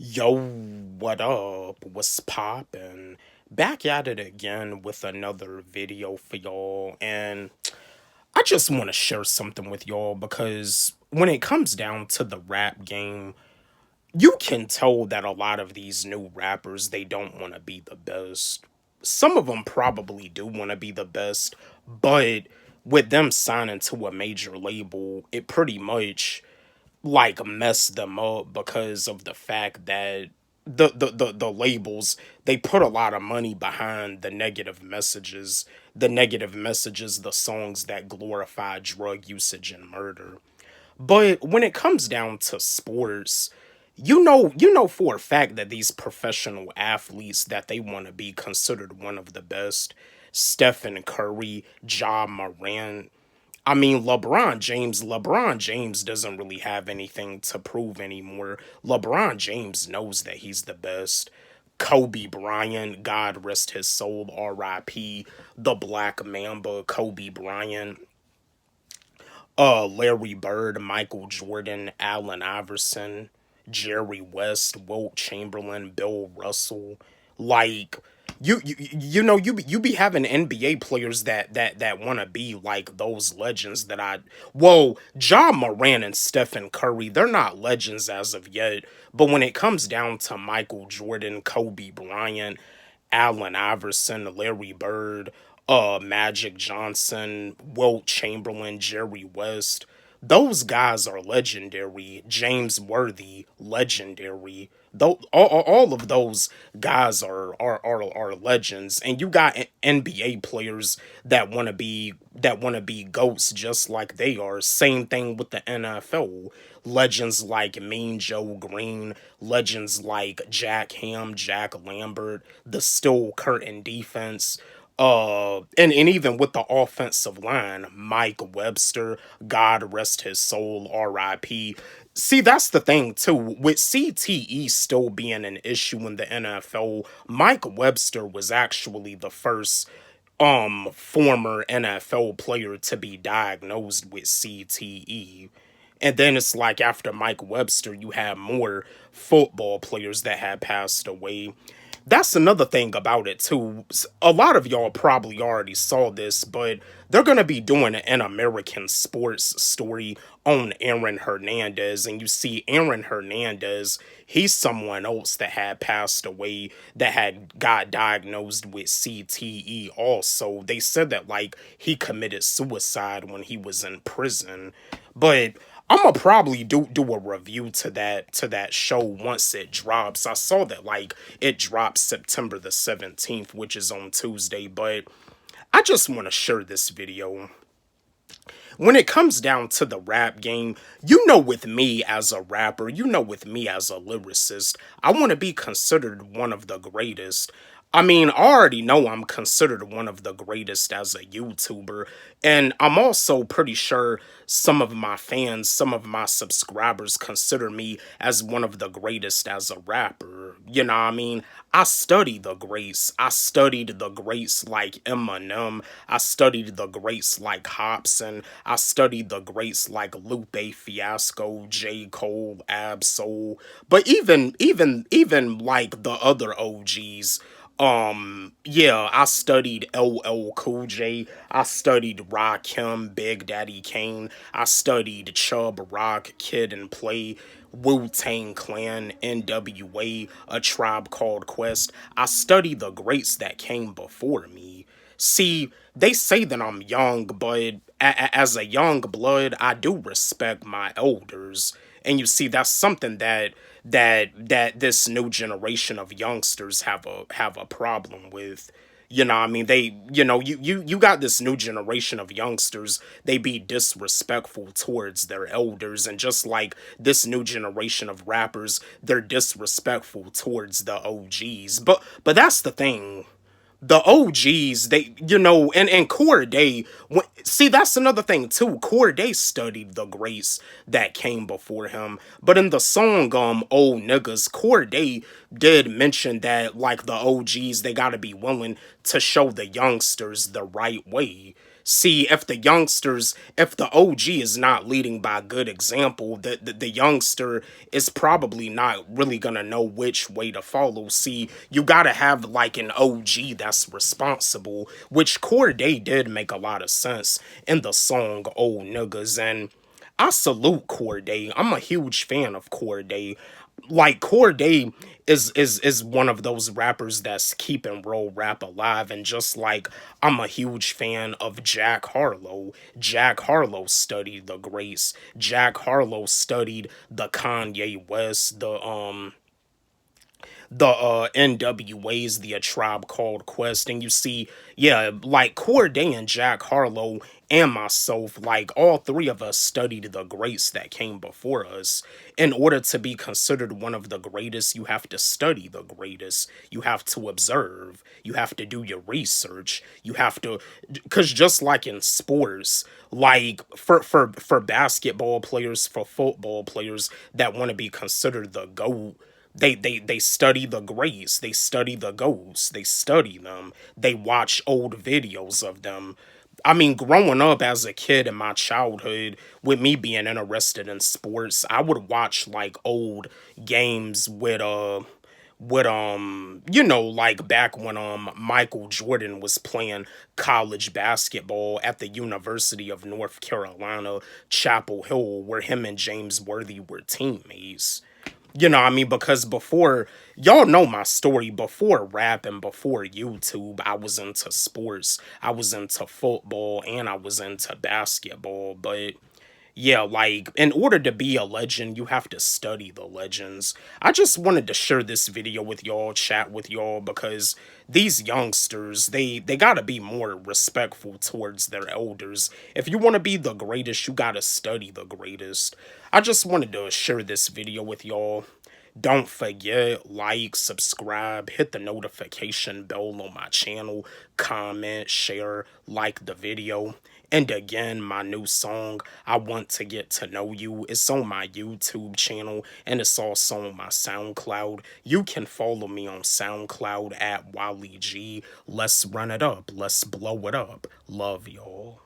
Yo, what up? What's poppin'? Back at it again with another video for y'all, and I just want to share something with y'all because when it comes down to the rap game, you can tell that a lot of these new rappers they don't want to be the best. Some of them probably do want to be the best, but with them signing to a major label, it pretty much like mess them up because of the fact that the labels they put a lot of money behind the negative messages, the songs that glorify drug usage and murder. But when it comes down to sports, you know for a fact that these professional athletes that they want to be considered one of the best, Stephen Curry, Ja Morant, I mean, LeBron James doesn't really have anything to prove anymore. LeBron James knows that he's the best. Kobe Bryant, God rest his soul, R.I.P. The Black Mamba, Kobe Bryant. Larry Bird, Michael Jordan, Allen Iverson, Jerry West, Wilt Chamberlain, Bill Russell. Like you be having NBA players that want to be like those legends that I whoa, John Moran and Stephen Curry, they're not legends as of yet, but when it comes down to Michael Jordan, Kobe Bryant, Allen Iverson, Larry Bird, Magic Johnson, Wilt Chamberlain, Jerry West. Those guys are legendary. James Worthy, legendary. Though all of those guys are legends, and you got NBA players that want to be goats just like they are. Same thing with the NFL. Legends like Mean Joe Green, legends like Jack Ham, Jack Lambert, the Steel Curtain defense. And even with the offensive line, Mike Webster, God rest his soul, R.I.P. See, that's the thing too. With CTE still being an issue in the NFL, Mike Webster was actually the first former NFL player to be diagnosed with CTE. And then it's like after Mike Webster, you have more football players that had passed away. That's another thing about it too. A lot of y'all probably already saw this, but they're gonna be doing an American sports story on Aaron Hernandez, and you see Aaron Hernandez, he's someone else that had passed away that had got diagnosed with CTE also. They said that like he committed suicide when he was in prison. But I'm gonna probably do a review to that show once it drops. I saw that like it drops September the 17th, which is on Tuesday, but I just want to share this video. When it comes down to the rap game, with me as a rapper, with me as a lyricist, I want to be considered one of the greatest. I mean, I already know I'm considered one of the greatest as a YouTuber, and I'm also pretty sure some of my fans, some of my subscribers consider me as one of the greatest as a rapper. You know what I mean? I study the greats. I studied the greats like Eminem. I studied the greats like Hobson. I studied the greats like Lupe Fiasco, J. Cole, Absol. But even like the other OGs. Yeah, I studied LL Cool J. I studied Rakim, Big Daddy Kane. I studied Chub Rock, Kid and Play, Wu Tang Clan, NWA, A Tribe Called Quest. I studied the greats that came before me. See, they say that I'm young, but as a young blood, I do respect my elders. And you see, that's something that this new generation of youngsters have a problem with. You know what I mean? You got this new generation of youngsters, they be disrespectful towards their elders, and just like this new generation of rappers, they're disrespectful towards the OGs. But that's the thing, the OGs, and Corday, see, that's another thing too. Corday studied the greats that came before him. But in the song, Old Niggas, Corday did mention that, like, the OGs, they gotta be willing to show the youngsters the right way. See, if the OG is not leading by good example, the youngster is probably not really gonna know which way to follow. See, you gotta have like an OG that's responsible, which Corday did make a lot of sense in the song Old Niggas, and I salute Corday. I'm a huge fan of Corday. Like Corday is one of those rappers that's keeping real rap alive, and just like I'm a huge fan of Jack Harlow. Jack Harlow studied the greats. Jack Harlow studied the Kanye West, the NWA's, the A Tribe Called Quest, and you see, yeah, like Corday and Jack Harlow and myself, like all three of us studied the greats that came before us. In order to be considered one of the greatest, you have to study the greatest. You have to observe. You have to do your research. You have to, because just like in sports, like for basketball players, for football players that want to be considered the GOAT, they study the greats, they study the goats, they study them, they watch old videos of them. I mean, growing up as a kid in my childhood, with me being interested in sports, I would watch like old games like back when Michael Jordan was playing college basketball at the University of North Carolina, Chapel Hill, where him and James Worthy were teammates. You know what I mean? Because before, y'all know my story, before rap and before YouTube, I was into sports. I was into football and I was into basketball. But yeah, like, in order to be a legend, you have to study the legends. I just wanted to share this video with y'all, chat with y'all, because these youngsters, they gotta be more respectful towards their elders. If you want to be the greatest, you gotta study the greatest. I just wanted to share this video with y'all. Don't forget, like, subscribe, hit the notification bell on my channel, comment, share, like the video. And again, my new song, I Want to Get to Know You, is on my YouTube channel, and it's also on my SoundCloud. You can follow me on SoundCloud at Wally G. Let's run it up. Let's blow it up. Love y'all.